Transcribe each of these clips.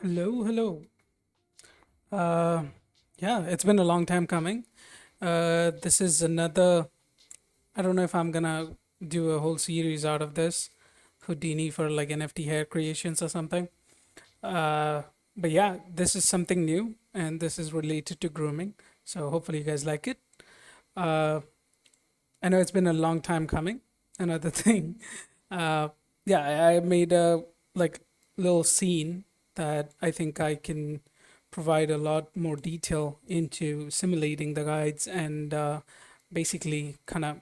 Hello, hello. Uh, yeah, it's been a long time coming. This is another. I don't know if I'm gonna do a whole series out of this Houdini for like NFT hair creations or something. Uh, but yeah, this is something new and this is related to grooming. So hopefully you guys like it. Uh, I know it's been a long time coming. Another thing. Uh, yeah, I made a like little scene that I think I can provide a lot more detail into simulating the guides and basically kind of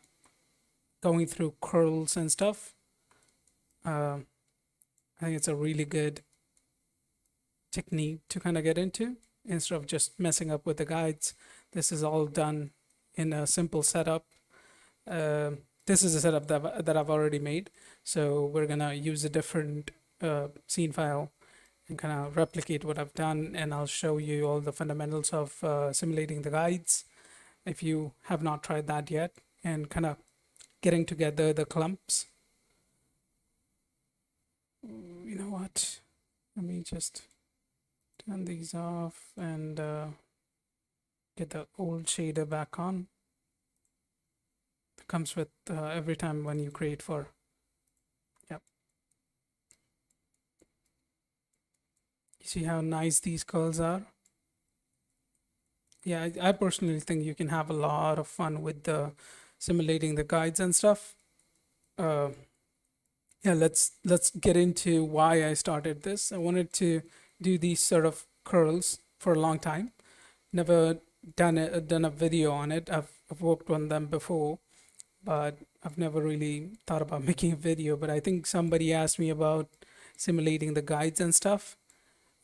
going through curls and stuff. Uh, I think it's a really good technique to kind of get into instead of just messing up with the guides. This is all done in a simple setup. Um this is a setup that I've already made. So we're gonna use a different scene file and kind of replicate what I've done, and I'll show you all the fundamentals of simulating the guides if you have not tried that yet, and kind of getting together the clumps. You know what? Let me just turn these off and get the old shader back on. It comes with every time when you create for. Yep. You see how nice these curls are? Yeah, I personally think you can have a lot of fun with the simulating the guides and stuff. Uh, yeah, let's get into why I started this. I wanted to do these sort of curls for a long time. Never done a video on it. I've worked on them before, but I've never really thought about making a video. But I think somebody asked me about simulating the guides and stuff.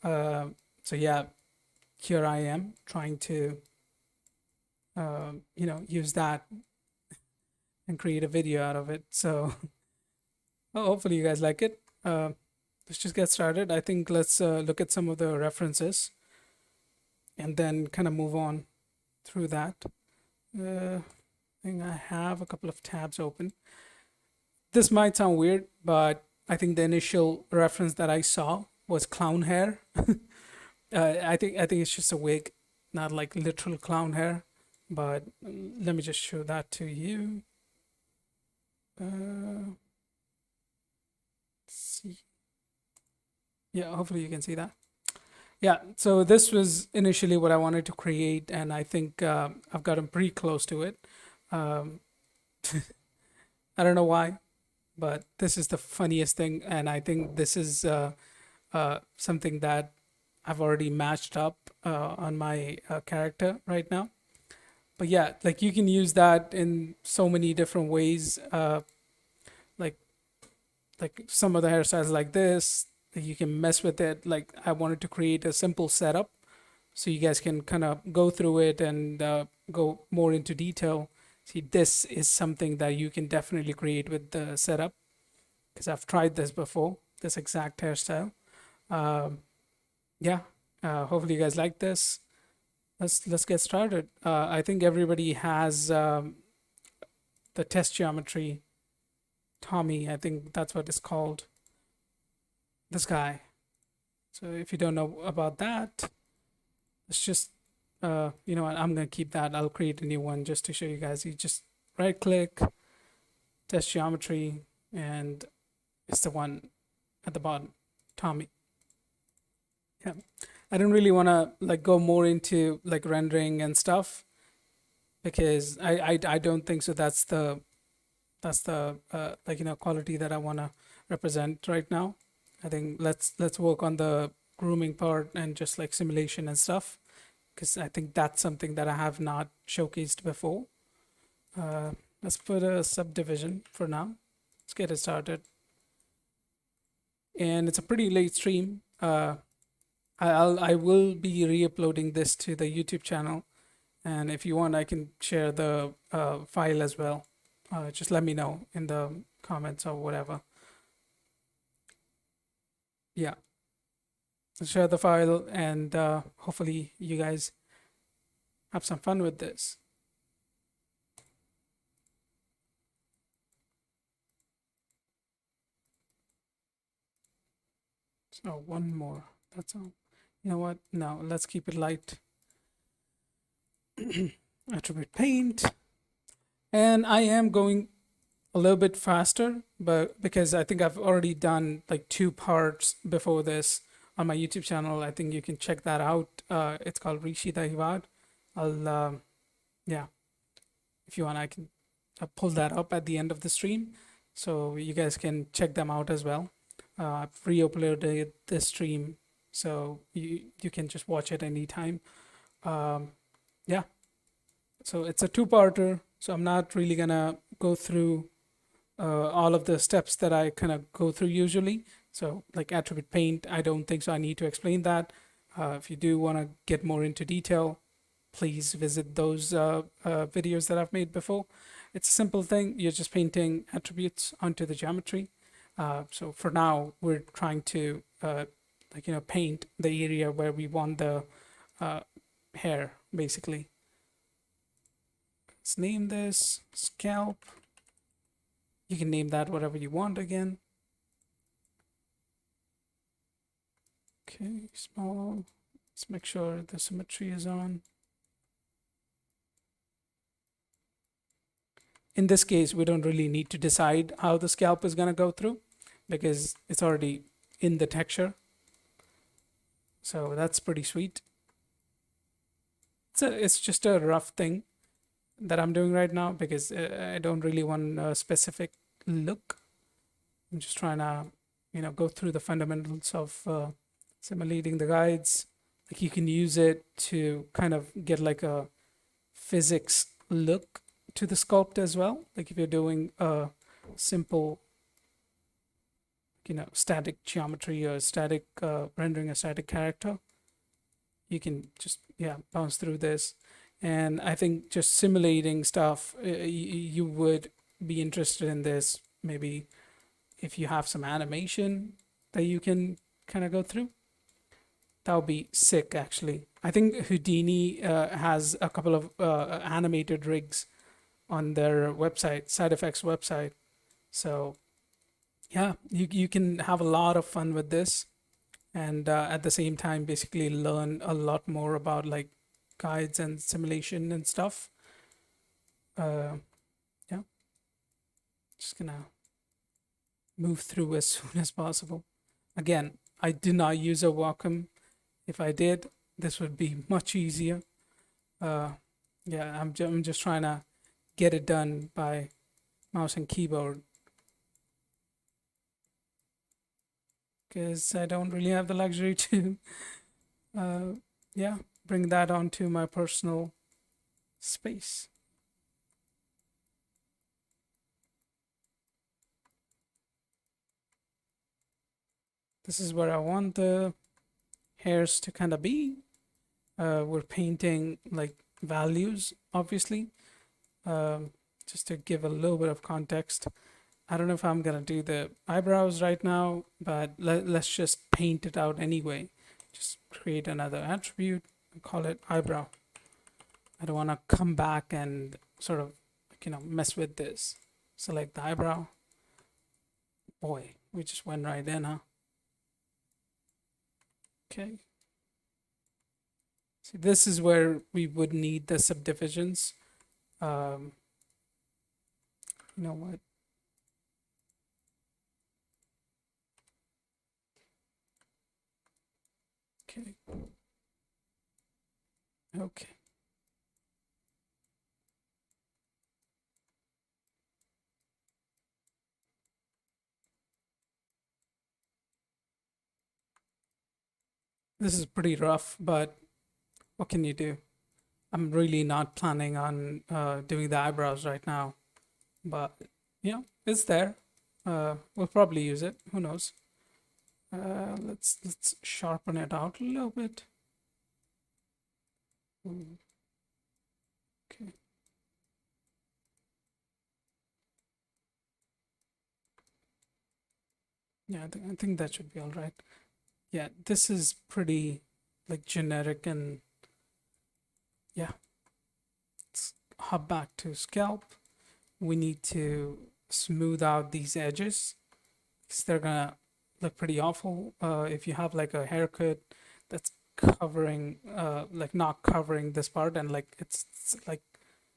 Uh, so yeah, here I am trying to use that and create a video out of it. So well, hopefully you guys like it. Let's just get started. I think let's look at some of the references and then kind of move on through that. I think I have a couple of tabs open. This might sound weird, but I think the initial reference that I saw was clown hair. I think it's just a wig, not like literal clown hair. But let me just show that to you. Let's see. Yeah, hopefully you can see that. Yeah, so this was initially what I wanted to create, and I think I've gotten pretty close to it. Um, I don't know why, but this is the funniest thing, and I think this is something that I've already matched up on my character right now. But yeah, like you can use that in so many different ways. Like some of the hairstyles like this, you can mess with it. Like I wanted to create a simple setup so you guys can kind of go through it and go more into detail. See, this is something that you can definitely create with the setup because I've tried this before, this exact hairstyle. Um, yeah, hopefully you guys like this. Let's get started. I think everybody has the test geometry. Tommy, I think that's what it's called. This guy. So if you don't know about that, it's just you know what, I'm gonna keep that. I'll create a new one just to show you guys. You just right click, test geometry, and it's the one at the bottom, Tommy. Yeah. I don't really want to like go more into like rendering and stuff because I don't think so. That's the like quality that I want to represent right now. I think let's work on the grooming part and just like simulation and stuff because I think that's something that I have not showcased before. Uh, let's put a subdivision for now. Let's get it started. And it's a pretty late stream. I will be re-uploading this to the YouTube channel, and if you want, I can share the file as well. Just let me know in the comments or whatever. Yeah, share the file, and hopefully you guys have some fun with this. So one more. That's all. You know what? No, let's keep it light. Attribute paint. And I am going a little bit faster, but because I think I've already done like two parts before this on my YouTube channel. I think you can check that out. It's called Rishi Dahiwad. I'll, yeah, if you want, I can pull that up at the end of the stream so you guys can check them out as well. I've re-uploaded this stream so you can just watch it anytime. Yeah, so it's a two-parter, so I'm not really gonna go through all of the steps that I kind of go through usually. So, like attribute paint, I don't think so. I need to explain that. If you do want to get more into detail, please visit those videos that I've made before. It's a simple thing. You're just painting attributes onto the geometry. So for now, we're trying to paint the area where we want the uh, hair, basically. Let's name this scalp. You can name that whatever you want again. Okay, small. Let's make sure the symmetry is on. In this case, we don't really need to decide how the scalp is going to go through because it's already in the texture. So that's pretty sweet. It's just a rough thing that I'm doing right now because I don't really want a specific look. I'm just trying to, go through the fundamentals of simulating the guides. Like you can use it to kind of get like a physics look to the sculpt as well. Like if you're doing a simple, static geometry or static rendering a static character, you can just bounce through this. And I think just simulating stuff, you would be interested in this maybe if you have some animation that you can kind of go through. That would be sick, actually. I think Houdini has a couple of animated rigs on their website, side effects website. So yeah, you can have a lot of fun with this, and at the same time, basically learn a lot more about like guides and simulation and stuff. Uh, yeah, just gonna move through as soon as possible. Again, I do not use a Wacom. If I did, this would be much easier. Uh, yeah, I'm just trying to get it done by mouse and keyboard because I don't really have the luxury to, uh, yeah, bring that onto my personal space. This is where I want the hairs to kind of be. We're painting like values, obviously, um, just to give a little bit of context. I don't know if I'm gonna do the eyebrows right now, but let's just paint it out anyway. Just create another attribute and call it eyebrow. I don't want to come back and sort of mess with this. Select the eyebrow. Boy, we just went right in, huh? Okay. See, this is where we would need the subdivisions. Um, you know what? Okay. Okay. This is pretty rough, but what can you do? I'm really not planning on doing the eyebrows right now, but it's there. We'll probably use it. Who knows? Let's sharpen it out a little bit. Mm, okay. Yeah, I think that should be all right. Yeah, this is pretty like generic and yeah. Let's hop back to scalp. We need to smooth out these edges because they're gonna look pretty awful if you have like a haircut that's covering, like not covering this part, and like it's like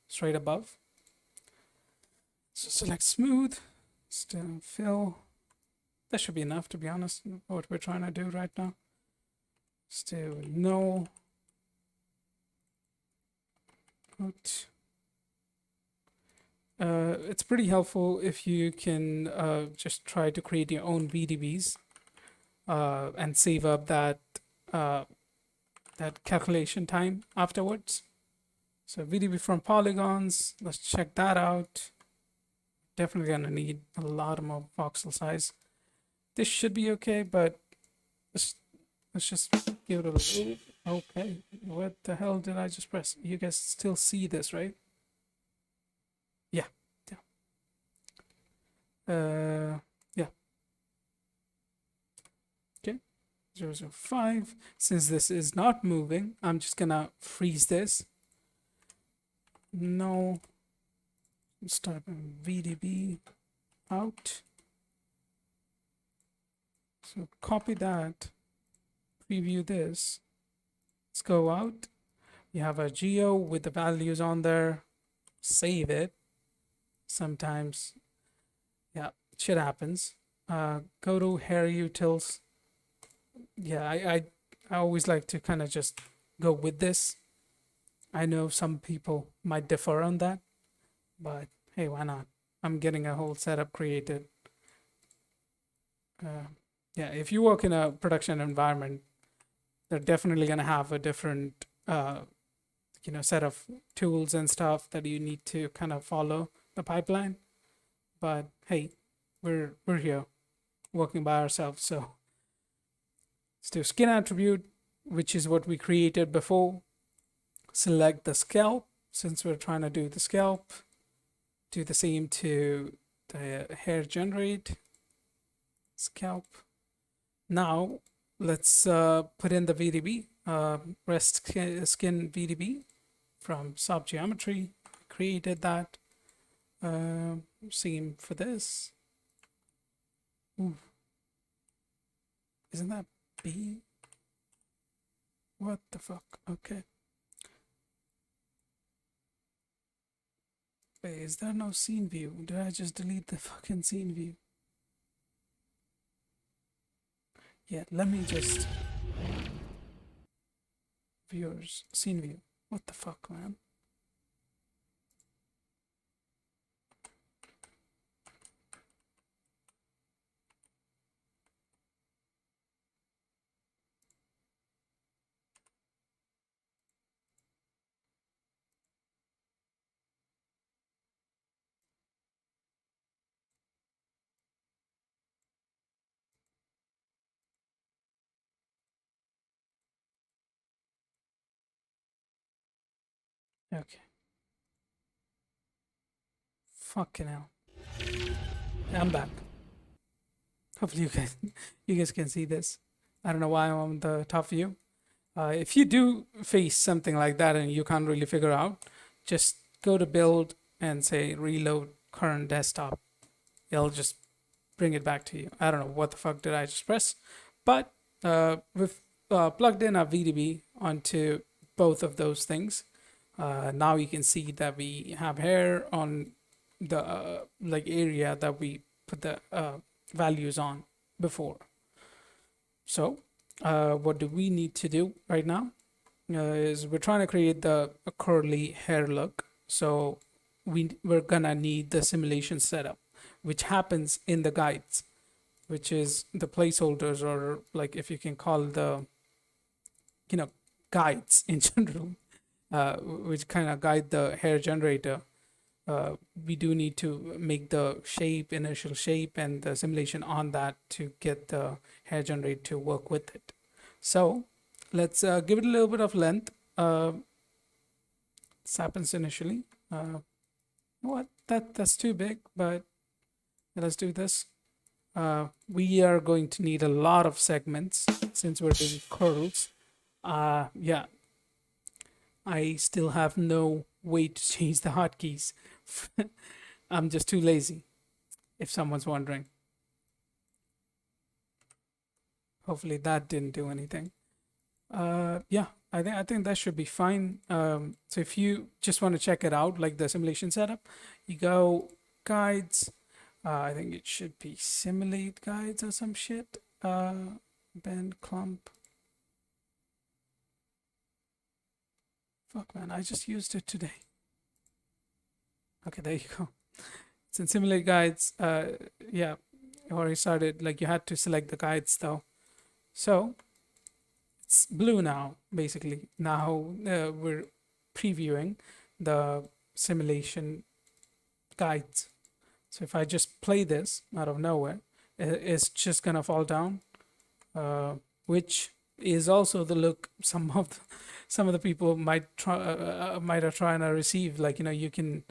straight above. So select smooth, still fill. That should be enough, to be honest, what we're trying to do right now. Still no. Out. It's pretty helpful if you can just try to create your own VDBs and save up uh, that calculation time afterwards. So VDB from polygons, let's check that out. Definitely gonna need a lot more voxel size. This should be okay, but let's, let's just give it a little. Okay, what the hell did I just press? You guys still see this, right? Yeah, yeah. Yeah, okay. 0.05. Since this is not moving, I'm just gonna freeze this. No. Let's type in VDB out. So copy that, preview this. Let's go out. You have a geo with the values on there. Save it. Sometimes, yeah, shit happens. Go to hair utils. Yeah, I always like to kind of just go with this. I know some people might differ on that, but hey, why not? I'm getting a whole setup created. Uh, yeah, if you work in a production environment, they're definitely going to have a different, set of tools and stuff that you need to kind of follow the pipeline. But hey, we're here working by ourselves, so let's do skin attribute, which is what we created before. Select the scalp since we're trying to do the scalp. Do the same to the hair generate scalp. Now let's put in the VDB, rest skin VDB from soft geometry. Created that. Same for this. Ooh. Isn't that B? What the fuck? Okay. Wait, is there no scene view? Did I just delete the fucking scene view? Yeah, let me just... Viewers, scene view. What the fuck, man? Okay. Fucking hell. I'm back. Hopefully you guys can see this. I don't know why I'm on the top view. If you do face something like that and you can't really figure out, just go to build and say reload current desktop. It'll just bring it back to you. I don't know what the fuck did I just press, but we've plugged in our VDB onto both of those things. Now you can see that we have hair on the like area that we put the values on before. So what do we need to do right now is we're trying to create a curly hair look. So we're gonna need the simulation setup, which happens in the guides, which is the placeholders, or like if you can call the you know guides in general, which kind of guide the hair generator. We do need to make the shape, initial shape, and the simulation on that to get the hair generator to work with it. So let's give it a little bit of length. This happens initially. What? That's too big, but let's do this. We are going to need a lot of segments since we're doing curls. Yeah, I still have no way to change the hotkeys. I'm just too lazy, if someone's wondering. Hopefully that didn't do anything. Yeah, I think that should be fine. So if you just want to check it out, like the simulation setup, you go guides. I think it should be simulate guides or some shit. Bend clump. Fuck man, I just used it today. Okay, there you go. It's in simulate guides. Yeah, I already started. Like you had to select the guides though. So it's blue now, basically. Now we're previewing the simulation guides. So if I just play this out of nowhere, it's just gonna fall down, uh, which is also the look some of the people might are trying to receive. Like you can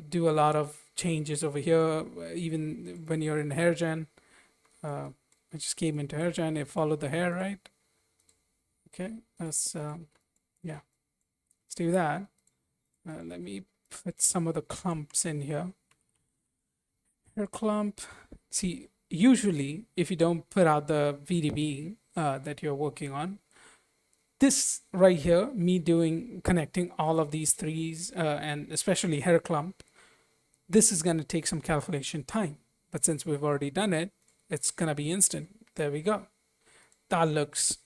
do a lot of changes over here, even when you're in hair gen. Uh, I just came into hair gen. It followed the hair, right? Okay, let's yeah, let's do that. Let me put some of the clumps in here. Hair clump. See, usually if you don't put out the VDB that you're working on, this right here, me doing connecting all of these threes and especially hair clump, this is going to take some calculation time. But since we've already done it, it's going to be instant. There we go. That looks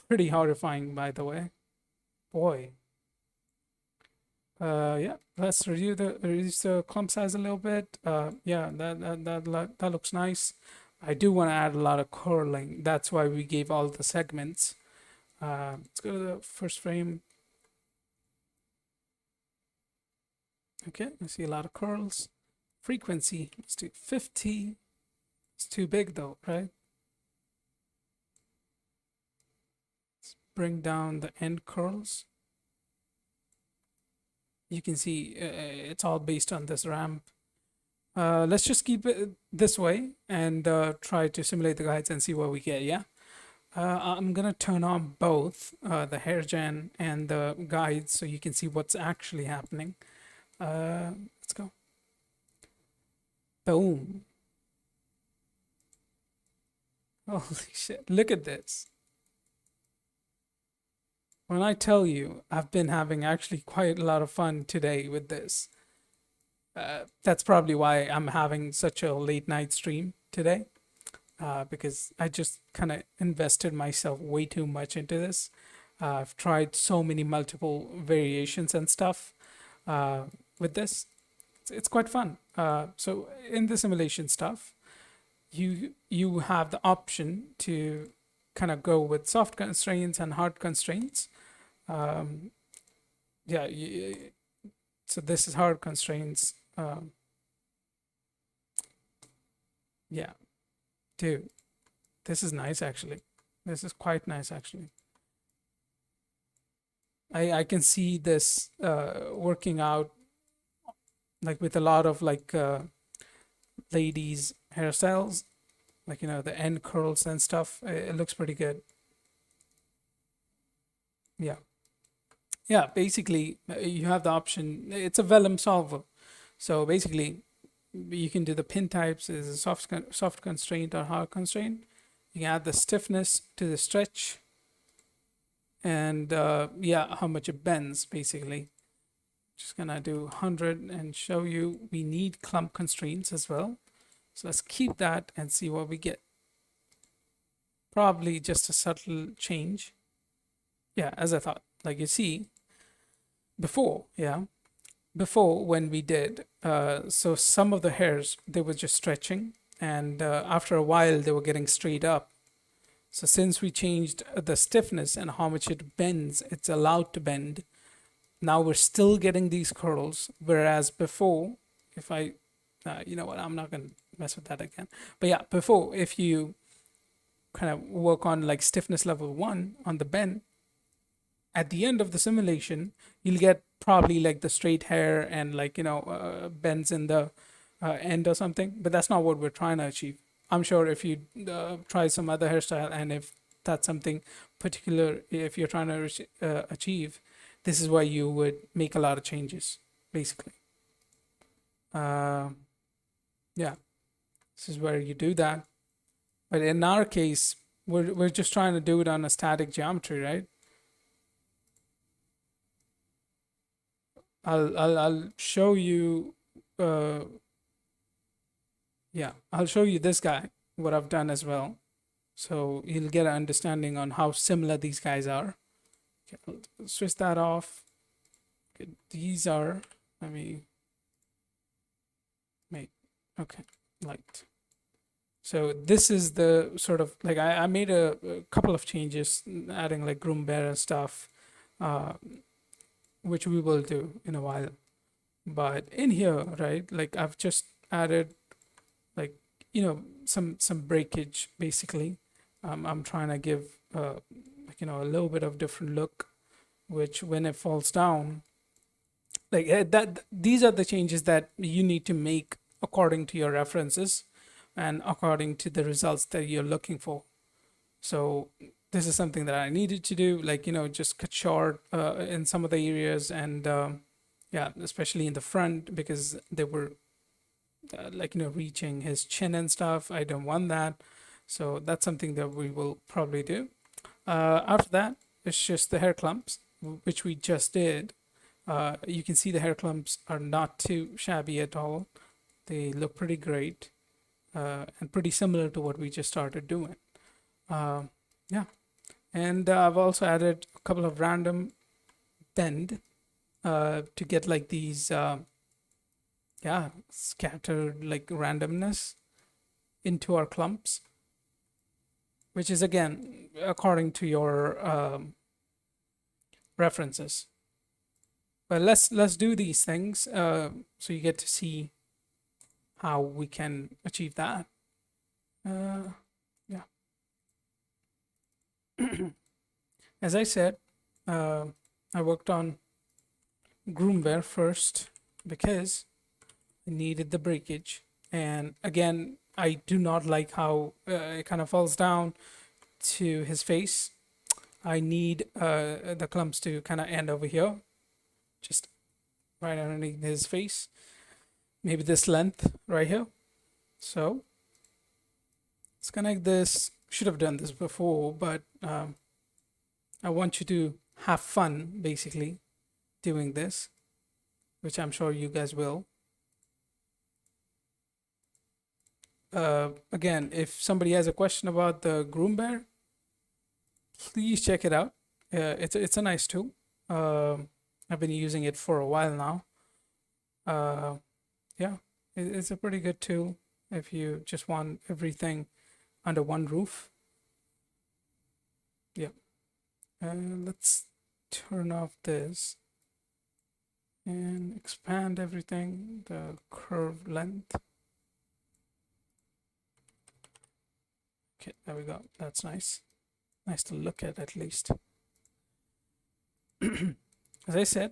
pretty horrifying, by the way. Boy. Yeah, let's reduce the clump size a little bit. Yeah, that looks nice. I do want to add a lot of curling. That's why we gave all the segments. Let's go to the first frame. Okay, I see a lot of curls. Frequency, let's do 50. It's too big though, right? Let's bring down the end curls. You can see it's all based on this ramp. Let's just keep it this way and try to simulate the guides and see what we get, yeah? I'm gonna turn on both the hair gen and the guides so you can see what's actually happening. Let's go. Boom. Holy shit, look at this. When I tell you, I've been having actually quite a lot of fun today with this. That's probably why I'm having such a late night stream today, because I just kind of invested myself way too much into this. I've tried so many multiple variations and stuff with this. It's quite fun. So in the simulation stuff, you have the option to kind of go with soft constraints and hard constraints. Um, yeah, so this is hard constraints. Yeah, dude, this is nice actually. This is quite nice actually. I can see this working out like with a lot of like ladies hairstyles, like the end curls and stuff. It looks pretty good. Yeah. Yeah, basically, you have the option. It's a vellum solver. So basically, you can do the pin types as a soft constraint or hard constraint. You can add the stiffness to the stretch and yeah, how much it bends basically. Just gonna do 100 and show you we need clump constraints as well. So let's keep that and see what we get. Probably just a subtle change. Yeah, as I thought. Like you see, before, yeah, before when we did, so some of the hairs they were just stretching, and after a while they were getting straight up. So since we changed the stiffness and how much it bends, it's allowed to bend. Now we're still getting these curls, whereas before, if I, you know what, I'm not gonna mess with that again. But yeah, before if you kind of work on like stiffness level one on the bend, at the end of the simulation, you'll get probably like the straight hair and like bends in the end or something. But that's not what we're trying to achieve. I'm sure if you try some other hairstyle and if that's something particular, if you're trying to achieve, this is where you would make a lot of changes, basically. Yeah, this is where you do that. But in our case, We're just trying to do it on a static geometry, right? I'll show you. Uh, yeah, I'll show you this guy what I've done as well, so you'll get an understanding on how similar these guys are. Okay, I'll switch that off. Okay, these are. Let me make. Okay, light. So this is the sort of like I made a couple of changes, adding like groom bear and stuff, uh, which we will do in a while. But in here, right, like I've just added like some breakage basically. I'm trying to give like a little bit of different look, which when it falls down, like that these are the changes that you need to make according to your references and according to the results that you're looking for. So this is something that I needed to do, like just cut short in some of the areas, and yeah, especially in the front because they were like reaching his chin and stuff. I don't want that, so that's something that we will probably do. After that, it's just the hair clumps, which we just did. You can see the hair clumps are not too shabby at all. They look pretty great and pretty similar to what we just started doing. Uh, yeah, and I've also added a couple of random bend to get like these yeah, scattered like randomness into our clumps, which is again according to your references. But let's do these things so you get to see how we can achieve that. Uh, yeah, as I said, uh, I worked on groomware first because I needed the breakage, and again, I do not like how it kind of falls down to his face. I need the clumps to kind of end over here, just right underneath his face. Maybe this length right here. So let's connect this. Should have done this before, but I want you to have fun basically doing this, which I'm sure you guys will. Again, if somebody has a question about the groom bear, please check it out. It's a nice tool. I've been using it for a while now. Yeah, it's a pretty good tool if you just want everything under one roof. Yeah, and let's turn off this and expand everything, the curve length. Okay, there we go. That's nice. Nice to look at least. As I said,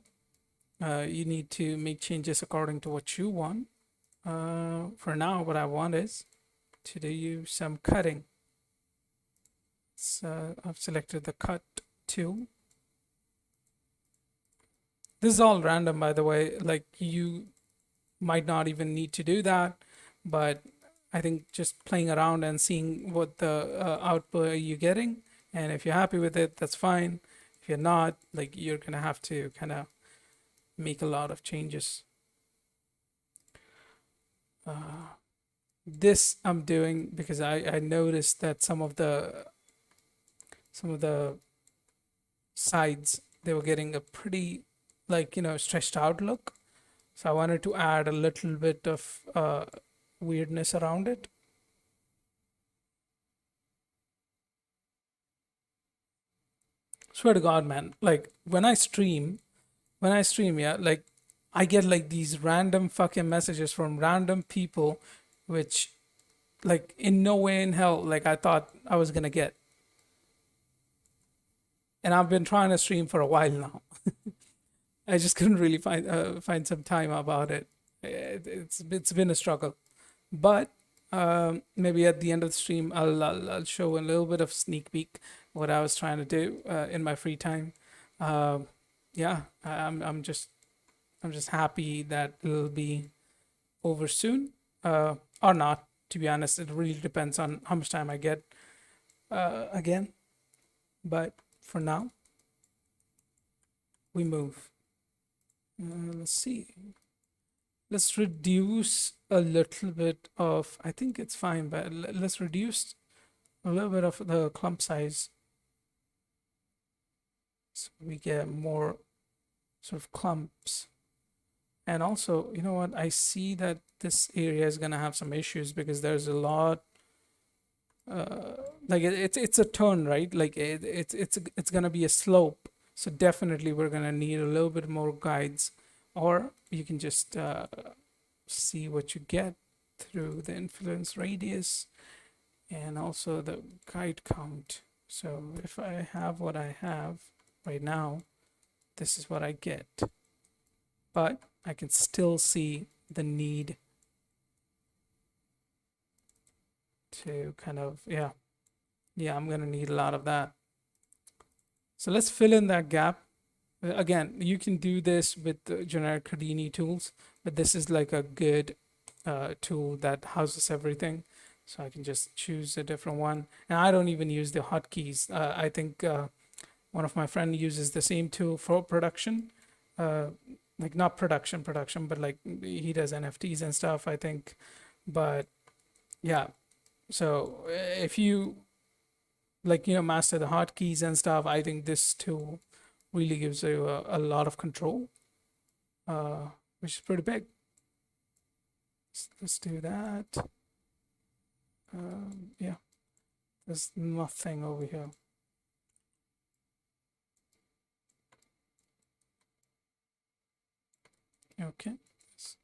you need to make changes according to what you want. For now, what I want is to do some cutting. So I've selected the cut tool. This is all random, by the way. Like you might not even need to do that, but I think just playing around and seeing what the output you're getting, and if you're happy with it, that's fine. If you're not, like you're gonna have to kind of make a lot of changes. This I'm doing because I noticed that some of the sides they were getting a pretty like stretched out look. So I wanted to add a little bit of weirdness around it. Swear to God, man. Like when I stream, yeah, like I get like these random fucking messages from random people, which like in no way in hell like I thought I was gonna get. And I've been trying to stream for a while now. I just couldn't really find some time about it. It's been a struggle, but maybe at the end of the stream I'll show a little bit of sneak peek what I was trying to do in my free time. Um, yeah, I'm just happy that it'll be over soon or not. To be honest, it really depends on how much time I get. again, but for now, we move. Let's see. Let's reduce a little bit of, I think it's fine, but let's reduce a little bit of the clump size so we get more sort of clumps. And also, you know what? I see that this area is gonna have some issues because there's a lot, uh, like it's a turn, right? Like it's gonna be a slope. So definitely we're gonna need a little bit more guides, or you can just see what you get through the influence radius and also the guide count. So if I have what I have right now, this is what I get. But I can still see the need to kind of, yeah, I'm gonna need a lot of that. So let's fill in that gap. Again, you can do this with the generic Houdini tools, but this is like a good tool that houses everything. So I can just choose a different one. And I don't even use the hotkeys. I think one of my friend uses the same tool for production. Uh, like not production, but like he does NFTs and stuff, I think. But yeah, so if you like, master the hotkeys and stuff, I think this tool really gives you a lot of control, uh, which is pretty big. Let's do that. Yeah, there's nothing over here. Okay, let's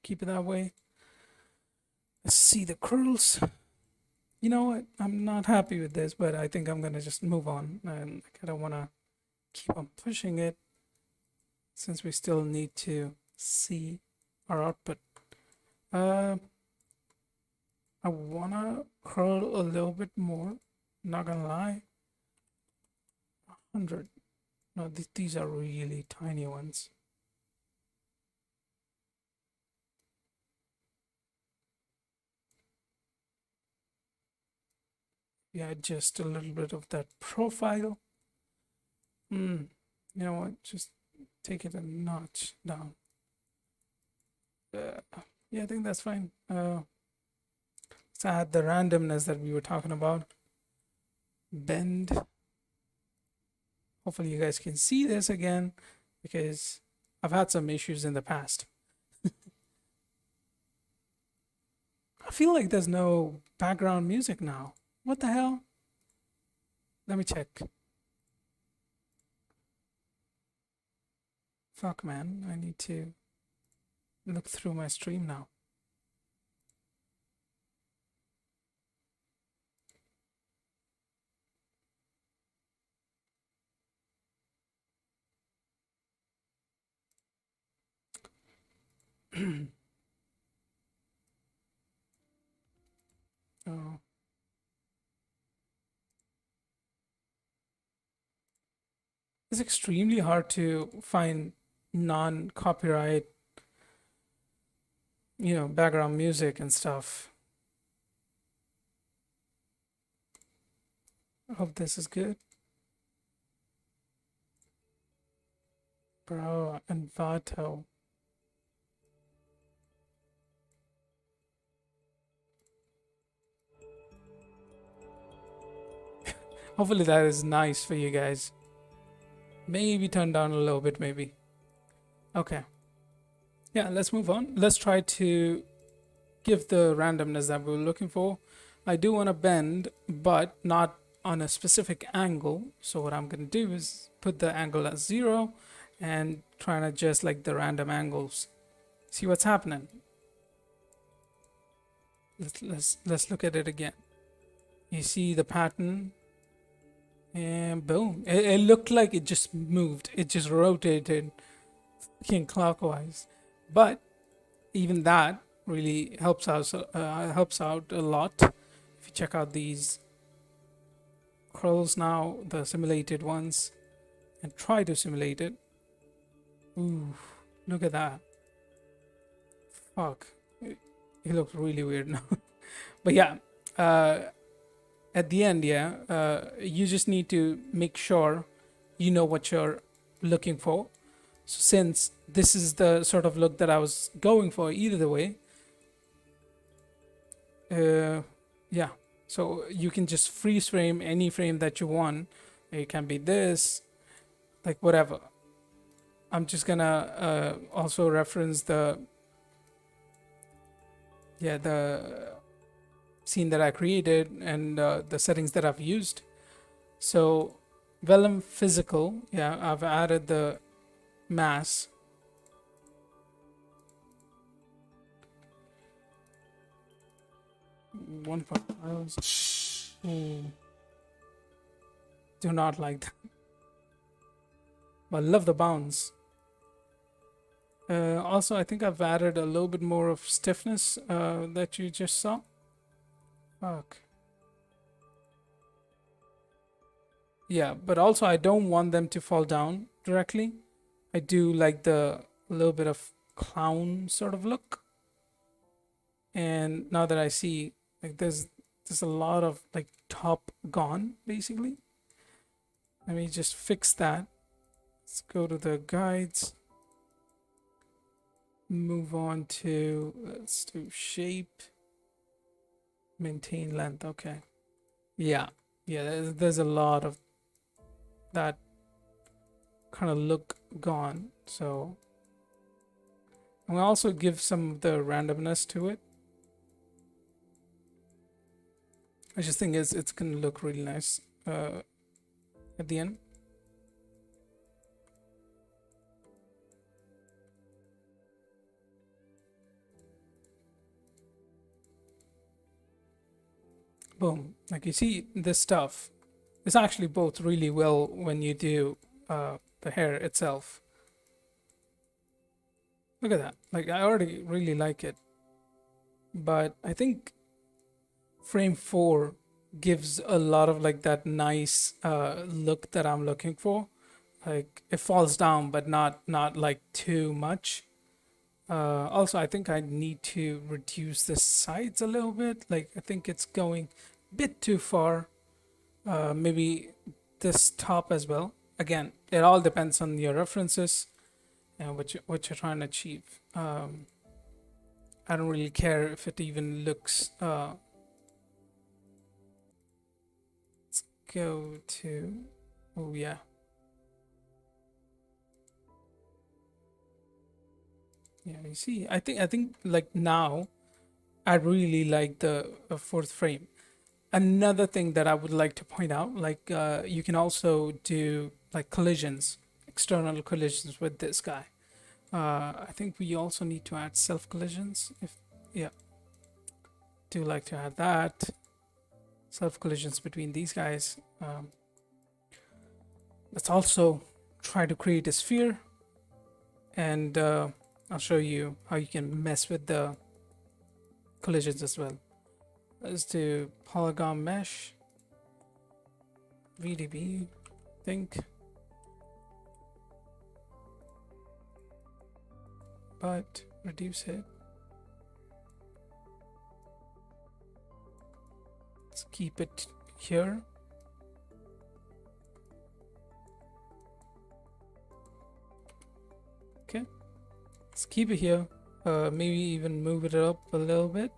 keep it that way. Let's see the curls. You know what? I'm not happy with this, but I think I'm gonna just move on. And I don't wanna keep on pushing it since we still need to see our output. Uh, I wanna curl a little bit more. Not gonna lie. 100. No, these are really tiny ones. Yeah, just a little bit of that profile. You know what? Just take it a notch down. Yeah, I think that's fine. Let's add the randomness that we were talking about. Bend. Hopefully you guys can see this again because I've had some issues in the past. I feel like there's no background music now. What the hell? Let me check. Fuck, man. I need to look through my stream now. Oh, it's extremely hard to find non-copyright, background music and stuff. I hope this is good. Bro, Envato. Hopefully that is nice for you guys. Maybe turn down a little bit, maybe. Okay. Yeah, let's move on. Let's try to give the randomness that we were looking for. I do want to bend, but not on a specific angle. So what I'm going to do is put the angle at 0 and try and adjust like the random angles. See what's happening. Let's look at it again. You see the pattern, and boom! It looked like it just moved. It just rotated, fucking clockwise. But even that really helps out a lot. If you check out these curls now, the simulated ones, and try to simulate it. Ooh, look at that. Fuck. It looks really weird now. But yeah, uh, at the end, yeah, you just need to make sure you know what you're looking for. So since this is the sort of look that I was going for, either the way, uh, yeah. So you can just freeze frame any frame that you want. It can be this, like whatever. I'm just gonna also reference the, yeah, the scene that I created and the settings that I've used. So vellum physical, yeah, I've added the mass. 1.5. Ooh, do not like that, but love the bounce. Also, I think I've added a little bit more of stiffness that you just saw. Fuck. Yeah, but also I don't want them to fall down directly. I do like the little bit of clown sort of look. And now that I see, like, there's a lot of like top gone basically. Let me just fix that. Let's go to the guides. Move on to, let's do shape, maintain length. Okay. Yeah. Yeah, there's a lot of that kind of look gone. So I'm gonna also give some of the randomness to it. I just think it's gonna look really nice at the end. Boom. Like you see, this stuff is actually both really well when you do the hair itself. Look at that. Like I already really like it, but I think frame 4 gives a lot of like that nice look that I'm looking for. Like it falls down, but not like too much. Also, I think I need to reduce the sides a little bit. Like I think it's going a bit too far. Maybe this top as well. Again, it all depends on your references and what you're trying to achieve. I don't really care if it even looks. Let's go to. Oh yeah. Yeah, you see, I think like now I really like the fourth frame. Another thing that I would like to point out, like you can also do like collisions, external collisions with this guy. I think we also need to add self collisions. If yeah, do like to add that self collisions between these guys. Let's also try to create a sphere, and I'll show you how you can mess with the collisions as well. Let's do polygon mesh, VDB, think, but reduce it. Let's keep it here. Okay, let's keep it here. Maybe even move it up a little bit.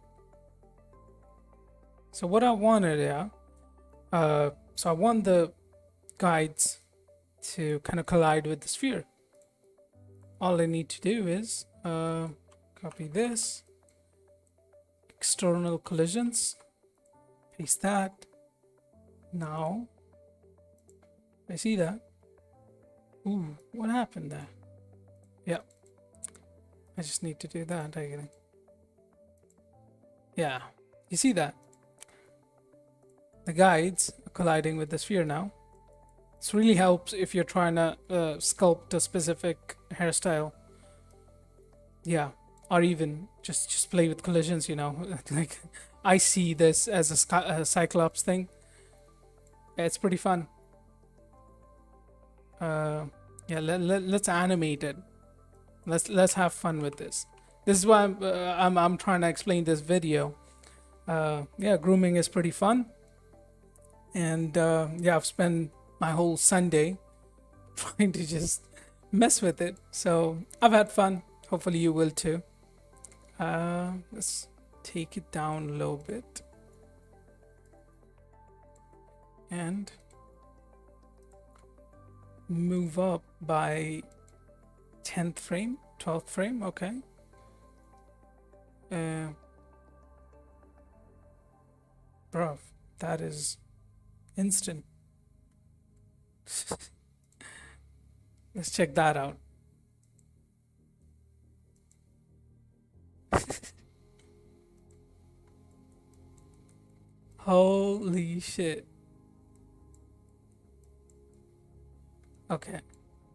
So what I wanted, yeah. So I want the guides to kind of collide with the sphere. All I need to do is copy this, external collisions, paste that. Now, I see that. Ooh, what happened there? Yeah, I just need to do that, I think. Yeah, you see that? The guides are colliding with the sphere now. This really helps if you're trying to sculpt a specific hairstyle. Yeah, or even just play with collisions, you know. Like I see this as a cyclops thing. It's pretty fun. Yeah, let's animate it. Let's have fun with this. This is why I'm trying to explain this video. Yeah, grooming is pretty fun. And yeah, I've spent my whole Sunday trying to just mess with it. So I've had fun. Hopefully you will too. Let's take it down a little bit and move up by 10th frame, 12th frame. Okay. Uh, Bruv, that is instant. Let's check that out. Holy shit. Okay,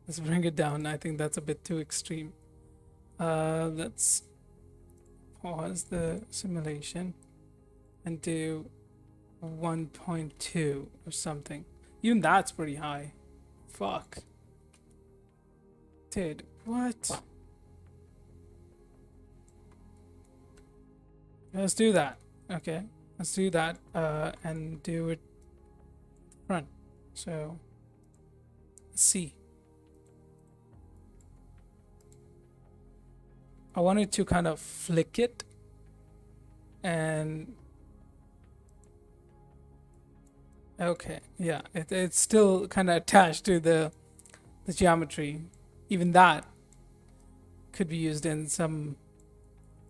let's bring it down. I think that's a bit too extreme. Let's pause the simulation and do 1.2 or something. Even that's pretty high. Fuck. Dude, what? Let's do that. Okay, let's do that and do it front. So, let's see. I wanted to kind of flick it and okay, yeah, it's still kind of attached to the geometry. Even that could be used in some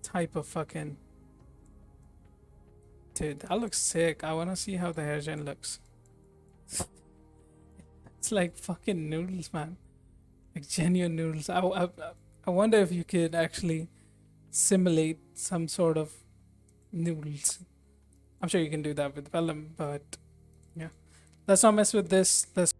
type of fucking. Dude, that looks sick. I want to see how the hair gen looks. It's like fucking noodles, man. Like genuine noodles. I wonder if you could actually simulate some sort of noodles. I'm sure you can do that with Vellum, but yeah. Let's not mess with this. Let's.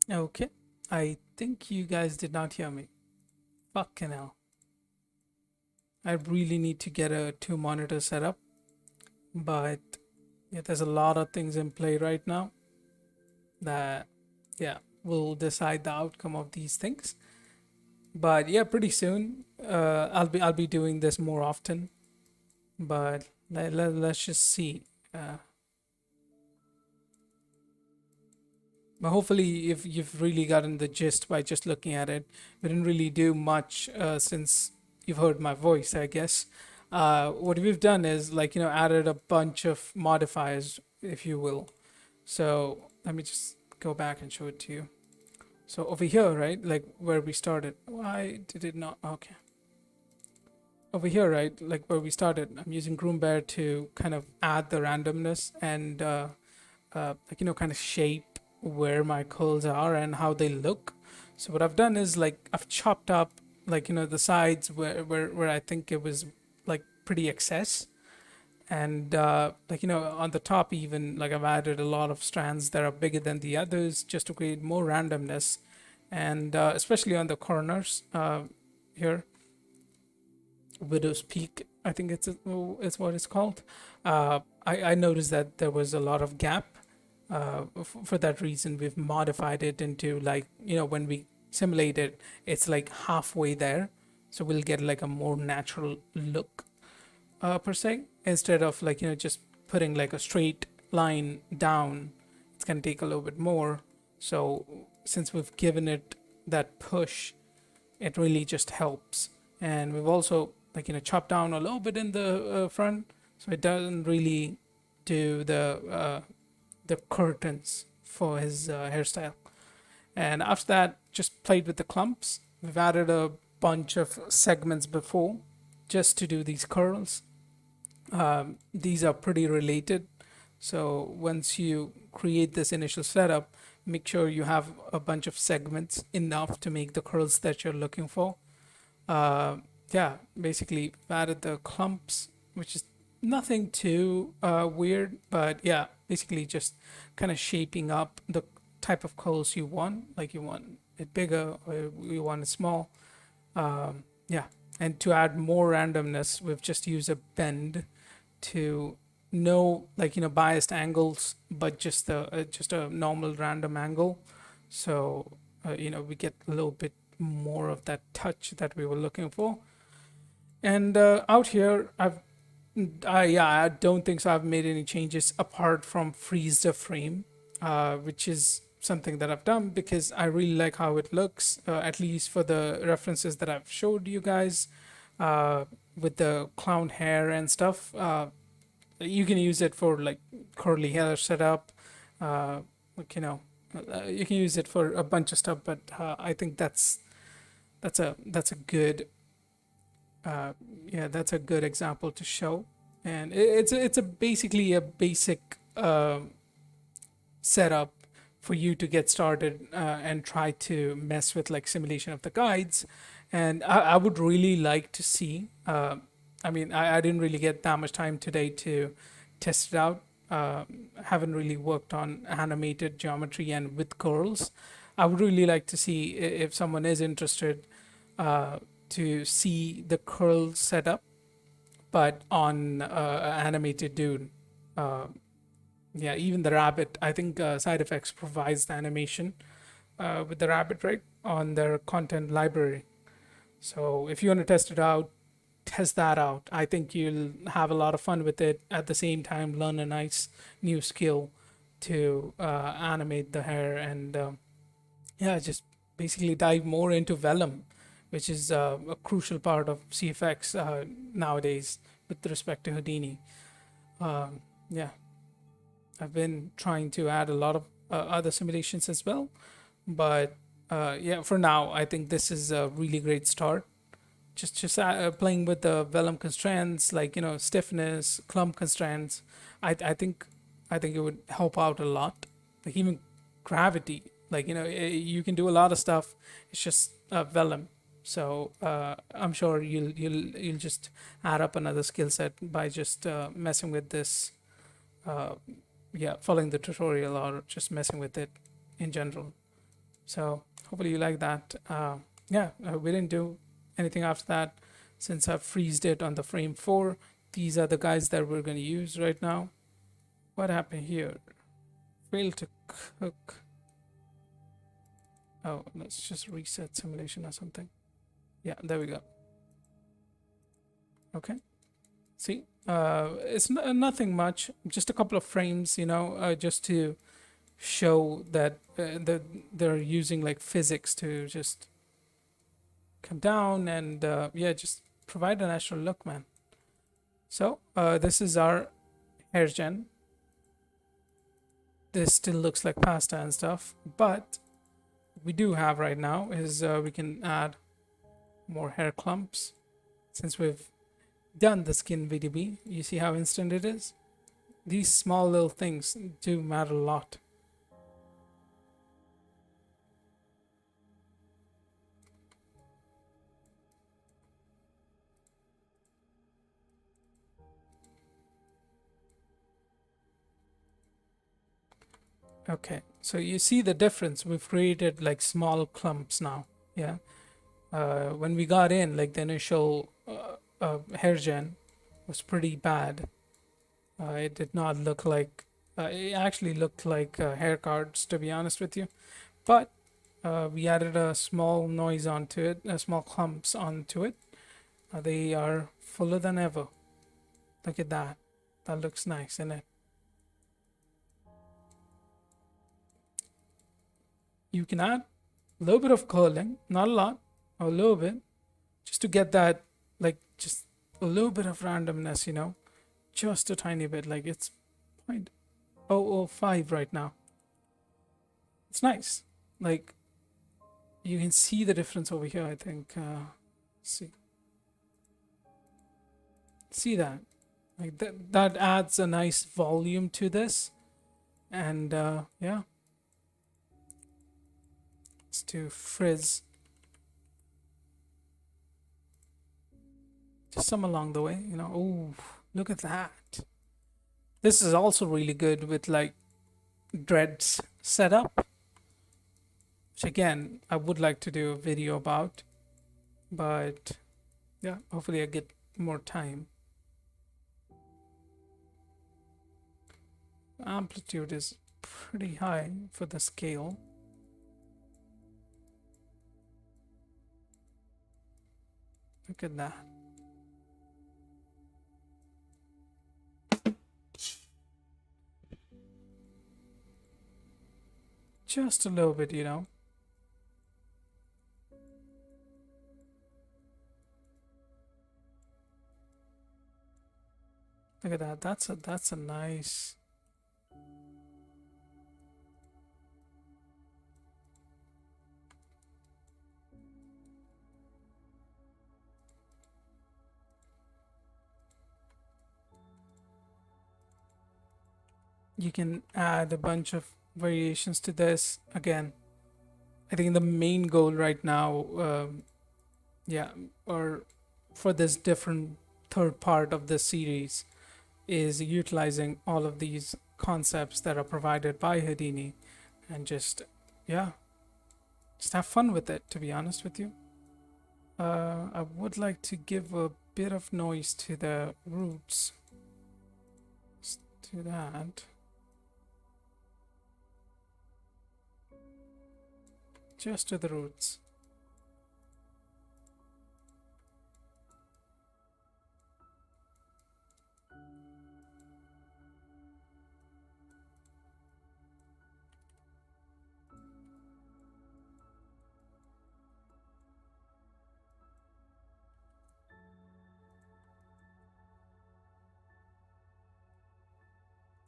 Okay. I think you guys did not hear me. Fucking hell. I really need to get a two monitor setup, but yeah, there's a lot of things in play right now that, yeah, will decide the outcome of these things. But yeah, pretty soon, I'll be doing this more often. But let's just see. Uh, but hopefully, if you've really gotten the gist by just looking at it, we didn't really do much since you've heard my voice, I guess. What we've done is like added a bunch of modifiers, if you will. So let me just go back and show it to you. So over here, right, like where we started. Why did it not? Okay. Over here, right, like where we started, I'm using Groom Bear to kind of add the randomness and like kind of shape where my curls are and how they look. So what I've done is like I've chopped up like the sides where I think it was like pretty excess, and like on the top even like I've added a lot of strands that are bigger than the others just to create more randomness, and especially on the corners here, Widow's Peak, I think it's what it's called. I noticed that there was a lot of gap. For that reason, we've modified it into like when we simulate it, it's like halfway there, so we'll get like a more natural look per se, instead of like just putting like a straight line down. It's gonna take a little bit more. So since we've given it that push, it really just helps. And we've also like chopped down a little bit in the front, so it doesn't really do the curtains for his hairstyle. And after that, just played with the clumps. We've added a bunch of segments before just to do these curls. These are pretty related. So once you create this initial setup, make sure you have a bunch of segments enough to make the curls that you're looking for. uh, yeah, basically added the clumps, which is nothing too weird, but yeah, basically just kind of shaping up the type of curls you want. Like you want it bigger or you want it small. Yeah, and to add more randomness, we've just used a bend to no like biased angles, but just a normal random angle. So we get a little bit more of that touch that we were looking for. And out here, yeah, I don't think so. I've made any changes apart from freeze the frame, which is something that I've done because I really like how it looks. At least for the references that I've showed you guys, uh, with the clown hair and stuff. You can use it for like curly hair setup, like you can use it for a bunch of stuff. But I think that's a good yeah, that's a good example to show. And it's a basically a basic setup for you to get started and try to mess with like simulation of the guides. And I would really like to see. I mean, I didn't really get that much time today to test it out. Haven't really worked on animated geometry and with curls. I would really like to see if someone is interested uh, to see the curl setup, but on animated dude. Uh, yeah, even the rabbit. I think Side Effects provides the animation with the rabbit, right, on their content library. So if you want to test it out, test that out. I think you'll have a lot of fun with it. At the same time, learn a nice new skill to animate the hair and yeah, just basically dive more into Vellum, which is a crucial part of CFX nowadays with respect to Houdini. Yeah, I've been trying to add a lot of other simulations as well, but yeah, for now, I think this is a really great start. Just playing with the vellum constraints, like stiffness, clump constraints. I think it would help out a lot. Like even gravity, like you can do a lot of stuff. It's just vellum. So I'm sure you'll just add up another skill set by just messing with this. Uh, yeah, following the tutorial or just messing with it in general. So hopefully you like that. Yeah, we didn't do anything after that since I've freezed it on the frame 4. These are the guys that we're going to use right now. What happened here? Failed to cook. Oh, let's just reset simulation or something. Yeah, there we go. Okay. See, it's nothing much, just a couple of frames, just to show that they're using like physics to just come down and yeah, just provide a natural look, man. So this is our hair gen. This still looks like pasta and stuff, but we do have right now is we can add more hair clumps since we've done the skin VDB. You see how instant it is? These small little things do matter a lot. Okay, so you see the difference. We've created like small clumps now. Yeah. When we got in, like the initial hair gen was pretty bad. It did not look like, it actually looked like hair cards, to be honest with you. But we added a small noise onto it, small clumps onto it. They are fuller than ever. Look at that. That looks nice, isn't it? You can add a little bit of curling, not a lot, a little bit, just to get that, like, just a little bit of randomness, just a tiny bit. Like, it's 0.005 right now. It's nice. Like, you can see the difference over here, I think. See, see that? Like, that adds a nice volume to this. And yeah, let's do frizz. Just some along the way, Oh, look at that. This is also really good with like dreads setup, which again, I would like to do a video about, but yeah, hopefully I get more time. Amplitude is pretty high for the scale. Look at that. Just a little bit, Look at that. That's a nice. You can add a bunch of variations to this. Again, I think the main goal right now, yeah, or for this different third part of the series is utilizing all of these concepts that are provided by Houdini and just, yeah, just have fun with it, to be honest with you. I would like to give a bit of noise to the roots. Let's do that. Just to the roots.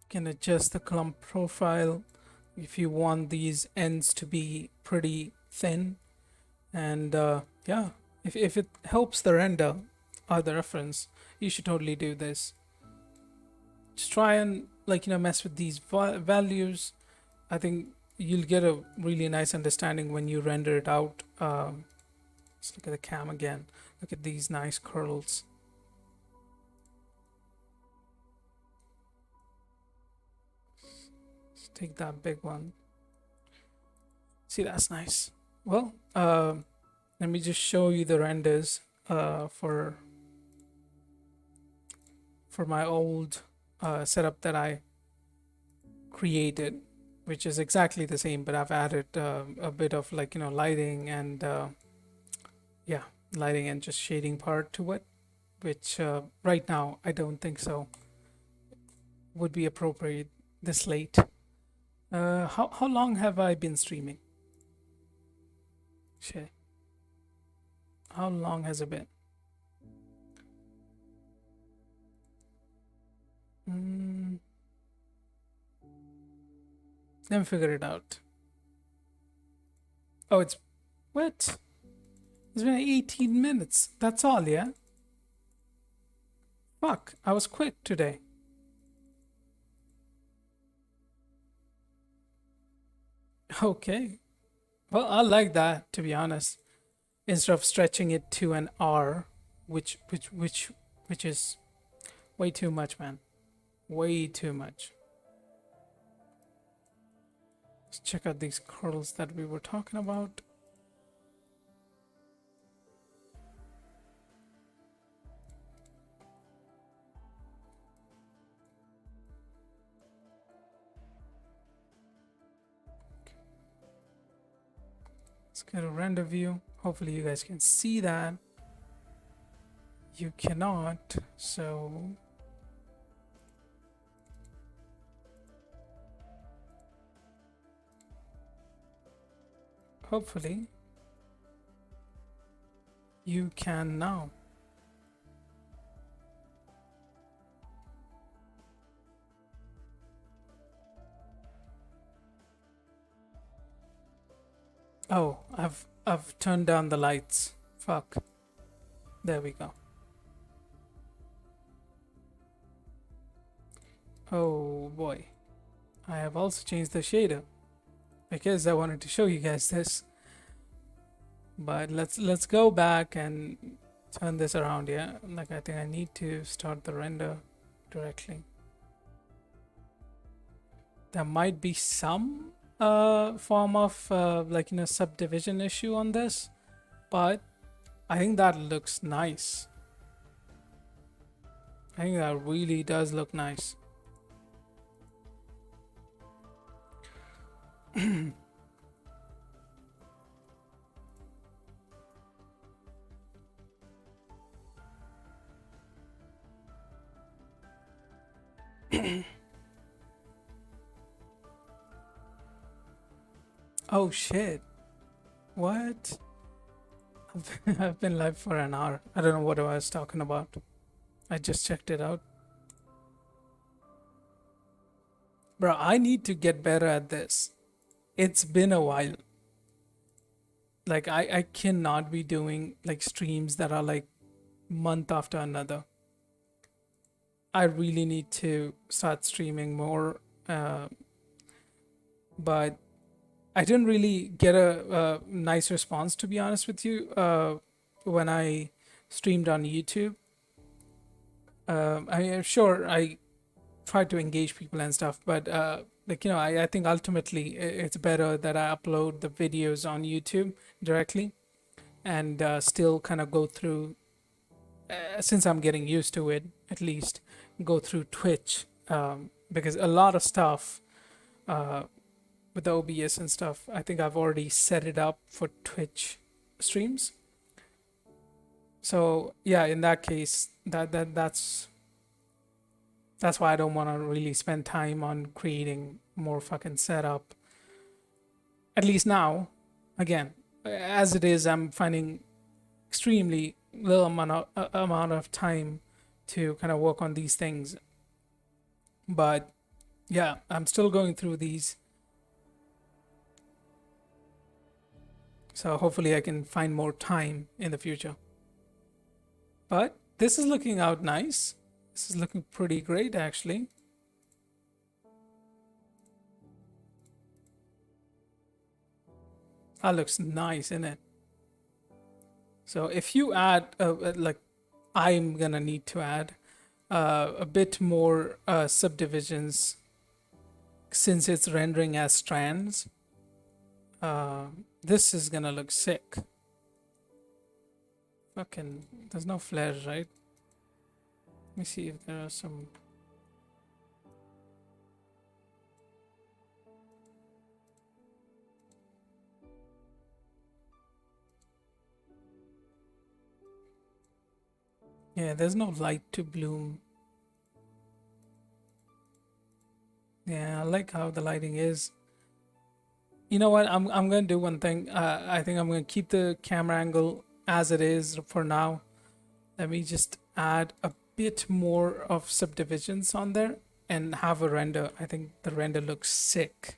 Can adjust the clump profile if you want these ends to be pretty thin. And yeah, if it helps the render or the reference, you should totally do this. Just try and like mess with these values. I think you'll get a really nice understanding when you render it out. Let's look at the cam again. Look at these nice curls. Let's take that big one. See, that's nice. Well, let me just show you the renders for my old setup that I created, which is exactly the same, but I've added a bit of like lighting and yeah, lighting and just shading part to it, which right now I don't think so would be appropriate this late. How long have I been streaming? Shit, how long has it been? Mm, Let me figure it out. Oh, it's what? It's been 18 minutes. That's all, yeah? Fuck, I was quick today. Okay. Well, I like that, to be honest. Instead of stretching it to an hour, which is way too much, man. Way too much. Let's check out these curls that we were talking about. Let's get a render view. Hopefully you guys can see that. You cannot, so hopefully you can now. Oh, I've turned down the lights. Fuck. There we go. Oh boy. I have also changed the shader because I wanted to show you guys this. But let's go back and turn this around, yeah? Like I think I need to start the render directly. There might be some form of like subdivision issue on this, but I think that looks nice. I think that really does look nice. Oh shit. What? I've been live for an hour. I don't know what I was talking about. I just checked it out. Bro, I need to get better at this. It's been a while. Like I cannot be doing like streams that are like month after another. I really need to start streaming more. But I didn't really get a nice response, to be honest with you, when I streamed on YouTube. I am sure I tried to engage people and stuff, but like I think ultimately it's better that I upload the videos on YouTube directly and still kind of go through, since I'm getting used to it, at least go through Twitch, because a lot of stuff uh, with the OBS and stuff, I think I've already set it up for Twitch streams. So yeah, in that case, that's why I don't want to really spend time on creating more fucking setup. At least now, again, as it is, I'm finding extremely little amount of time to kind of work on these things. But yeah, I'm still going through these. So hopefully I can find more time in the future. But this is looking out nice. This is looking pretty great, actually. That looks nice, isn't it? So if you add, like, I'm gonna need to add a bit more subdivisions since it's rendering as strands. Uh, this is gonna look sick. Fucking, there's no flares, right? Let me see if there are some. Yeah, there's no light to bloom. Yeah, I like how the lighting is. You know what? I'm gonna do one thing. I think I'm gonna keep the camera angle as it is for now. Let me just add a bit more of subdivisions on there and have a render. I think the render looks sick.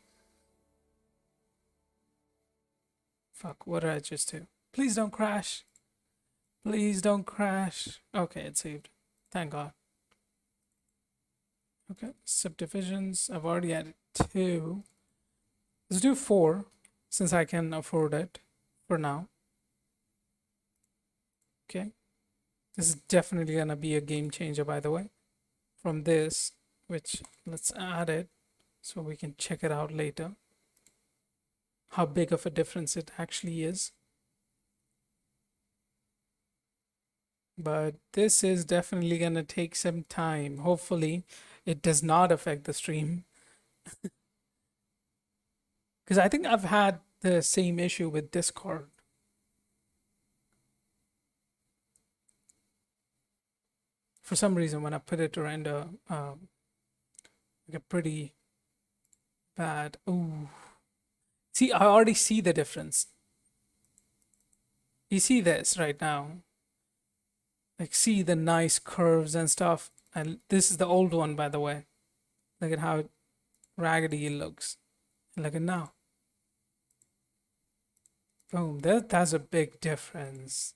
Fuck, what did I just do? Please don't crash. Please don't crash. Okay, it saved. Thank God. Okay, subdivisions. I've already added two. Let's do four since I can afford it for now. Okay, this is definitely gonna be a game changer, by the way. From this, which let's add it so we can check it out later. How big of a difference it actually is. But this is definitely gonna take some time. Hopefully, it does not affect the stream because I think I've had the same issue with Discord. For some reason, when I put it to render, get pretty bad. Ooh, see, I already see the difference. You see this right now, like see the nice curves and stuff. And this is the old one, by the way. Look at how raggedy it looks. And look at now. Boom, that's a big difference.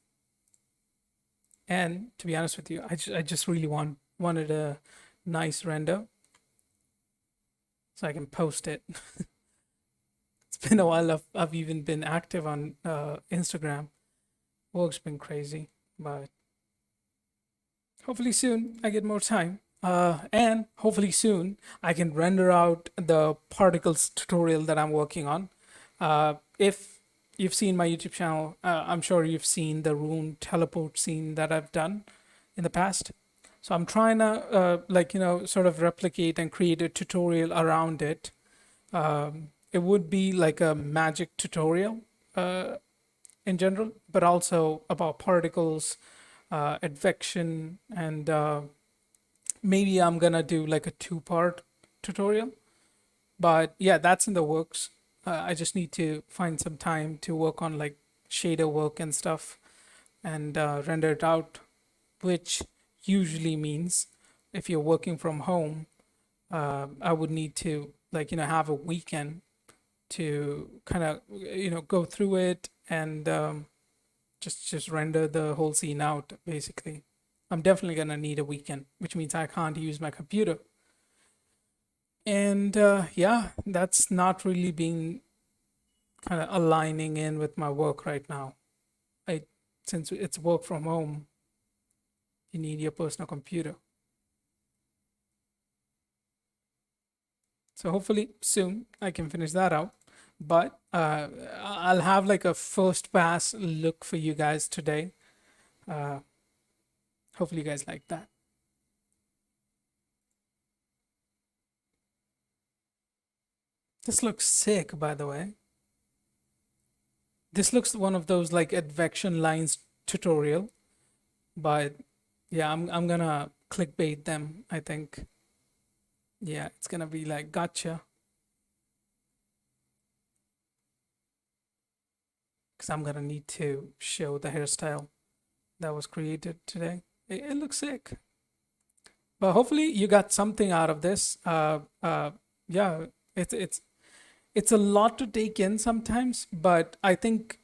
And to be honest with you, I just really wanted a nice render so I can post it. It's been a while. I've even been active on Instagram. Work's been crazy, but hopefully soon I get more time. And hopefully soon I can render out the particles tutorial that I'm working on. If you've seen my YouTube channel, I'm sure you've seen the rune teleport scene that I've done in the past. So I'm trying to sort of replicate and create a tutorial around it. It would be like a magic tutorial in general, but also about particles, advection, and maybe I'm gonna do like a two-part tutorial. But yeah, that's in the works. I just need to find some time to work on like shader work and stuff and render it out, which usually means if you're working from home, I would need to have a weekend to kind of go through it and just render the whole scene out basically. I'm definitely gonna need a weekend, which means I can't use my computer. And yeah, that's not really being kind of aligning in with my work right now. I Since it's work from home, you need your personal computer. So hopefully soon I can finish that out. But I'll have like a first pass look for you guys today. Uh, Hopefully you guys like that. This looks sick, by the way. This looks one of those like advection lines tutorial, but yeah, I'm gonna clickbait them, I think. Yeah, it's gonna be like gotcha. Because I'm gonna need to show the hairstyle that was created today. It looks sick. But hopefully you got something out of this. Yeah, it's a lot to take in sometimes, but I think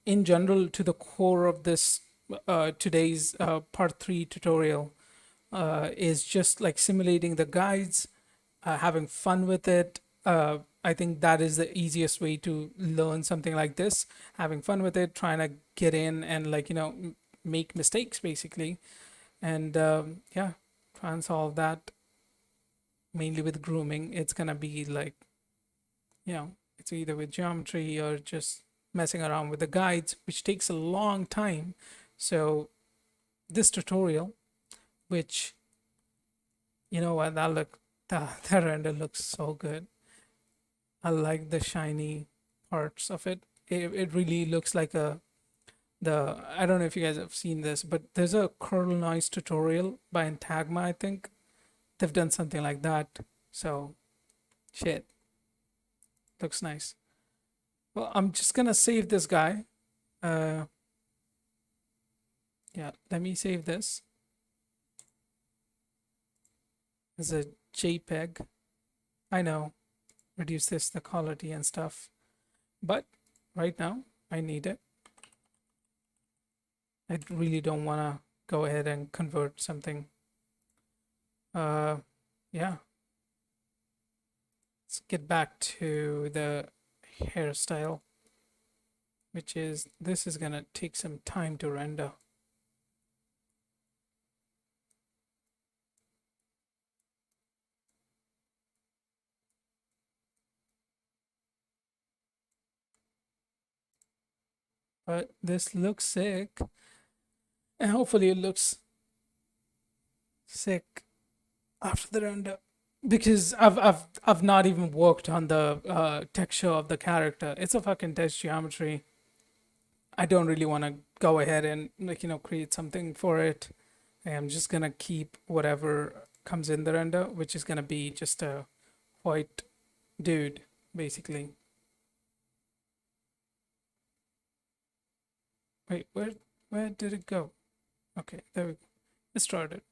in general to the core of this today's part three tutorial is just like simulating the guides, having fun with it. I think that is the easiest way to learn something like this. Having fun with it, trying to get in and make mistakes basically, and yeah, try and solve that mainly with grooming. It's gonna be like, you know, it's it's either with geometry or just messing around with the guides, which takes a long time. So this tutorial, which you know what, that render looks so good. I like the shiny parts of it. It really looks like a the I don't know if you guys have seen this, but there's a curl noise tutorial by Intagma, I think. They've done something like that. So shit, looks nice. Well, I'm just gonna save this guy. Uh yeah, let me save this as a JPEG. I know, reduce this the quality and stuff. But right now I need it. I really don't wanna go ahead and convert something. Yeah. Let's get back to the hairstyle, which is this is gonna take some time to render. But this looks sick, and hopefully it looks sick after the render. Because I've not even worked on the texture of the character. It's a fucking text geometry. I don't really want to go ahead and create something for it. I'm just gonna keep whatever comes in the render, which is gonna be just a white dude, basically. Wait, where did it go? Okay, there we go. It started.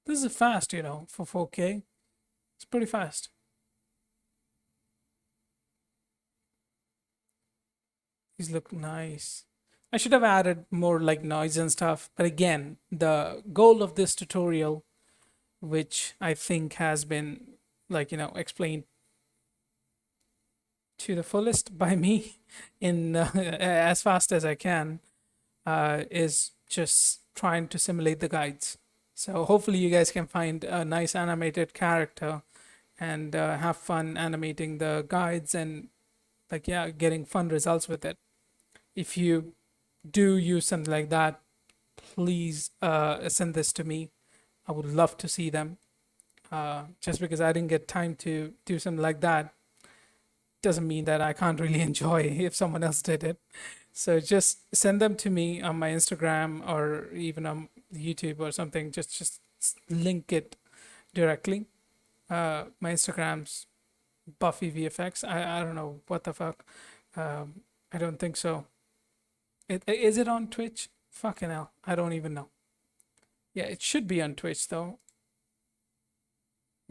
This is fast, for 4K. It's pretty fast. These look nice. I should have added more like noise and stuff, but again, the goal of this tutorial, which I think has been explained to the fullest by me in as fast as I can, is just trying to simulate the guides. So hopefully you guys can find a nice animated character and have fun animating the guides and getting fun results with it. If you do use something like that, please send this to me. I would love to see them. Just because I didn't get time to do something like that doesn't mean that I can't really enjoy if someone else did it. So just send them to me on my Instagram or even on YouTube or something. Just link it directly. My Instagram's Buffy VFX. I don't know what the fuck. I don't think so. Is it on Twitch? Fucking hell, I don't even know. Yeah, it should be on Twitch though.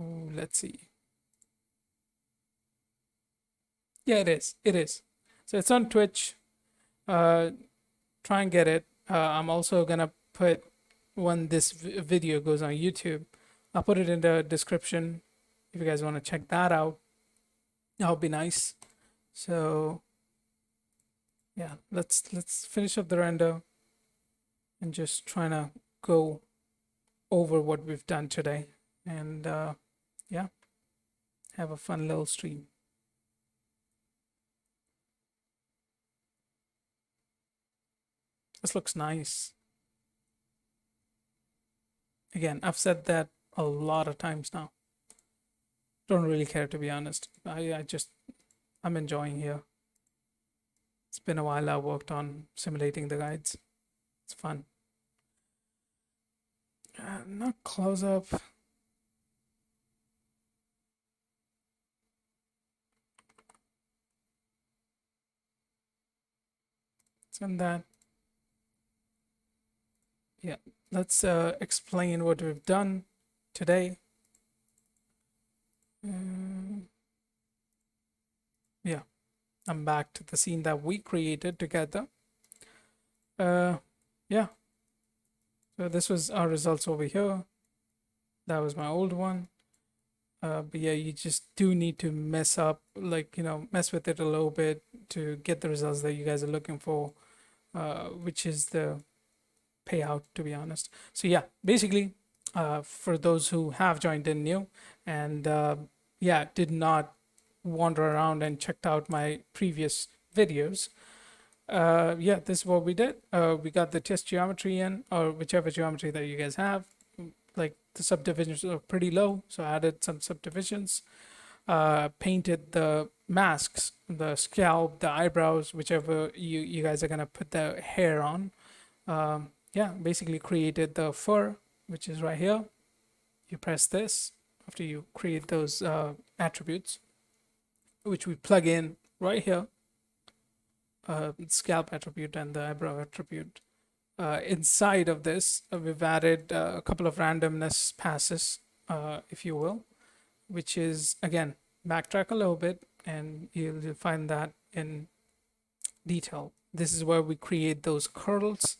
Ooh, let's see. Yeah, it is. It is. So it's on Twitch. Try and get it. I'm also gonna put when this video goes on YouTube. I'll put it in the description if you guys want to check that out. That would be nice. So yeah, let's finish up the render and just trying to go over what we've done today and yeah, have a fun little stream. This looks nice. Again, I've said that a lot of times now. Don't really care, to be honest. I'm enjoying here. It's been a while I worked on simulating the guides. It's fun. Not close up. Send that. Yeah, let's explain what we've done today. Yeah, I'm back to the scene that we created together. Yeah, so this was our results over here. That was my old one. But yeah, you just do need to mess with it a little bit to get the results that you guys are looking for, which is the payout, to be honest. So yeah, basically, for those who have joined in new and yeah, did not wander around and checked out my previous videos, yeah, this is what we did. We got the test geometry in, or whichever geometry that you guys have. Like the subdivisions are pretty low, so I added some subdivisions. Painted the masks, the scalp, the eyebrows, whichever you guys are gonna put the hair on. Yeah, basically created the fur, which is right here. You press this after you create those attributes, which we plug in right here, scalp attribute and the eyebrow attribute. Inside of this, we've added a couple of randomness passes, if you will, which is again, backtrack a little bit and you'll find that in detail. This is where we create those curls.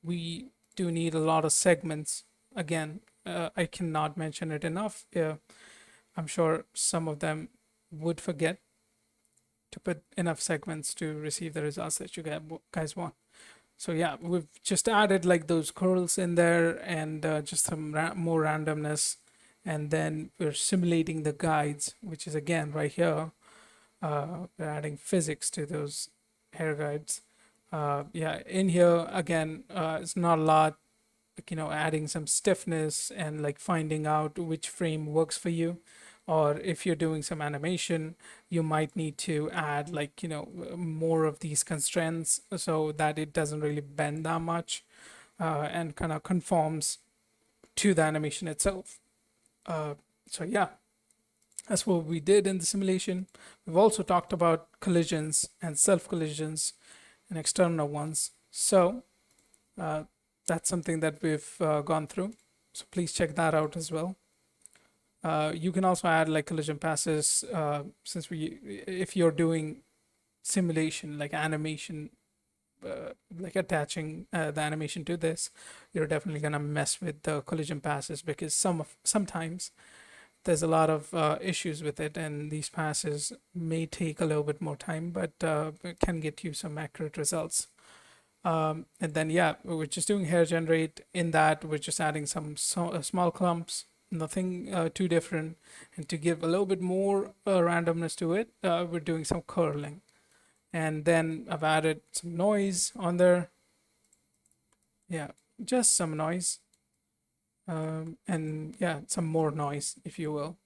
We do need a lot of segments. Again, I cannot mention it enough. I'm sure some of them would forget to put enough segments to receive the results that you guys want. So yeah, we've just added like those curls in there and just some more randomness. And then we're simulating the guides, which is again right here. We're adding physics to those hair guides. Yeah, in here again, it's not a lot. Like, adding some stiffness and like finding out which frame works for you. Or if you're doing some animation, you might need to add like, more of these constraints so that it doesn't really bend that much and kind of conforms to the animation itself. So yeah, that's what we did in the simulation. We've also talked about collisions and self collisions and external ones. So uh, that's something that we've gone through. So please check that out as well. You can also add like collision passes since if you're doing simulation like animation, like attaching the animation to this, you're definitely gonna mess with the collision passes because sometimes there's a lot of issues with it, and these passes may take a little bit more time, but it can get you some accurate results. And then, yeah, we're just doing hair generate. In that, we're just adding some small clumps, nothing too different. And to give a little bit more randomness to it, we're doing some curling. And then I've added some noise on there. Yeah, just some noise. And yeah, some more noise, if you will.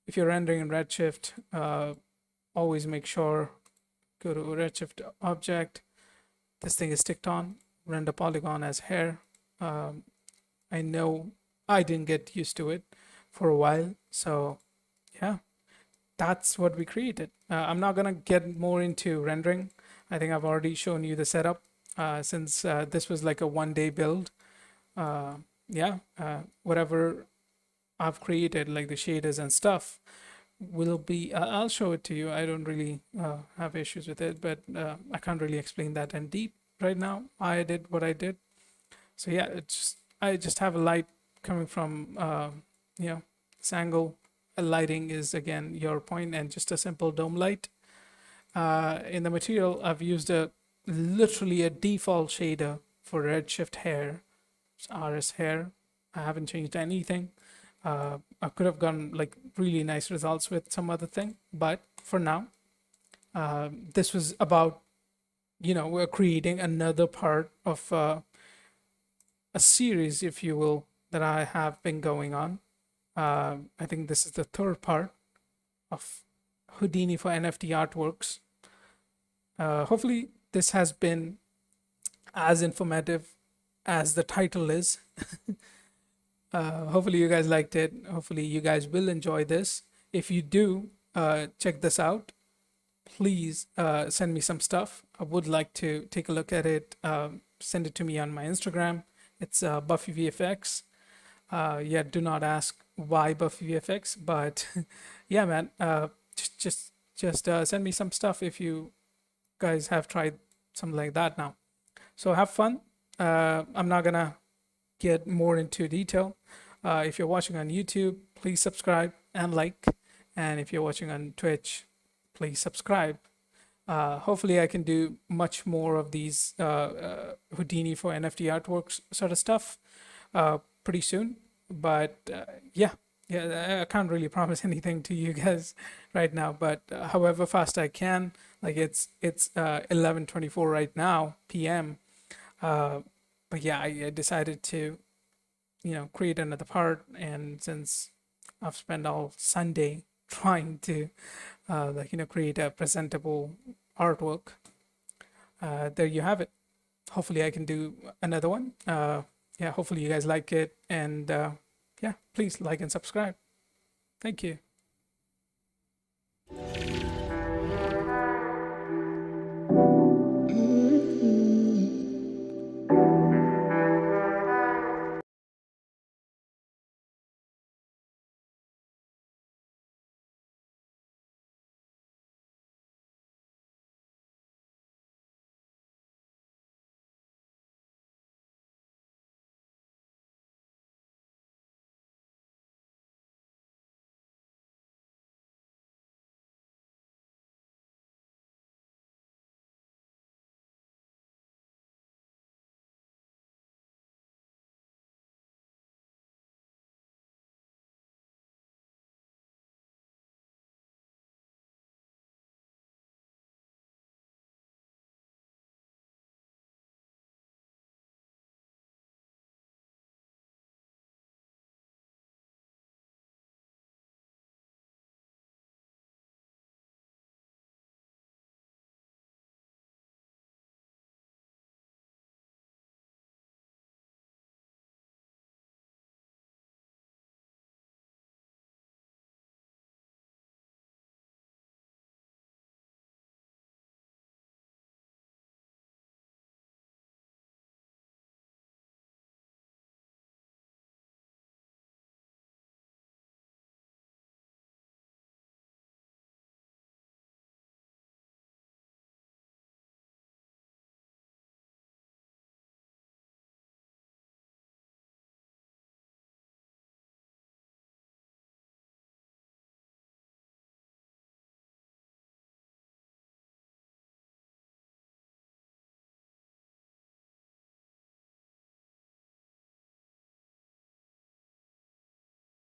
If you're rendering in Redshift, always make sure go to Redshift object. This thing is ticked on. Render polygon as hair. I know I didn't get used to it for a while, so yeah, that's what we created. I'm not gonna get more into rendering. I think I've already shown you the setup since this was like a 1 day build. Uh, yeah, whatever I've created, like the shaders and stuff, will be. I'll show it to you. I don't really have issues with it, but I can't really explain that in deep right now. I did what I did. So yeah, I just have a light coming from this angle. Lighting is again your point, and just a simple dome light. In the material, I've used literally a default shader for Redshift hair. It's RS hair. I haven't changed anything. I could have gotten like really nice results with some other thing, but for now, this was about we're creating another part of a series, if you will, that I have been going on. I think this is the third part of Houdini for NFT artworks. Hopefully, this has been as informative as the title is. Hopefully, you guys liked it. Hopefully, you guys will enjoy this. If you do, check this out. Please send me some stuff. I would like to take a look at it. Send it to me on my Instagram. It's BuffyVFX. Yeah, do not ask why BuffyVFX, but yeah, man, just send me some stuff if you guys have tried something like that now. So have fun. I'm not gonna get more into detail. If you're watching on YouTube, please subscribe and like. And if you're watching on Twitch, please subscribe. Hopefully, I can do much more of these Houdini for NFT artworks sort of stuff pretty soon. But yeah, Yeah, I can't really promise anything to you guys right now, but however fast I can, like it's 11:24 right now p.m. Uh, but yeah, I decided to create another part, and since I've spent all Sunday trying to create a presentable artwork, there you have it. Hopefully, I can do another one. Yeah, hopefully you guys like it, and yeah, please like and subscribe. Thank you.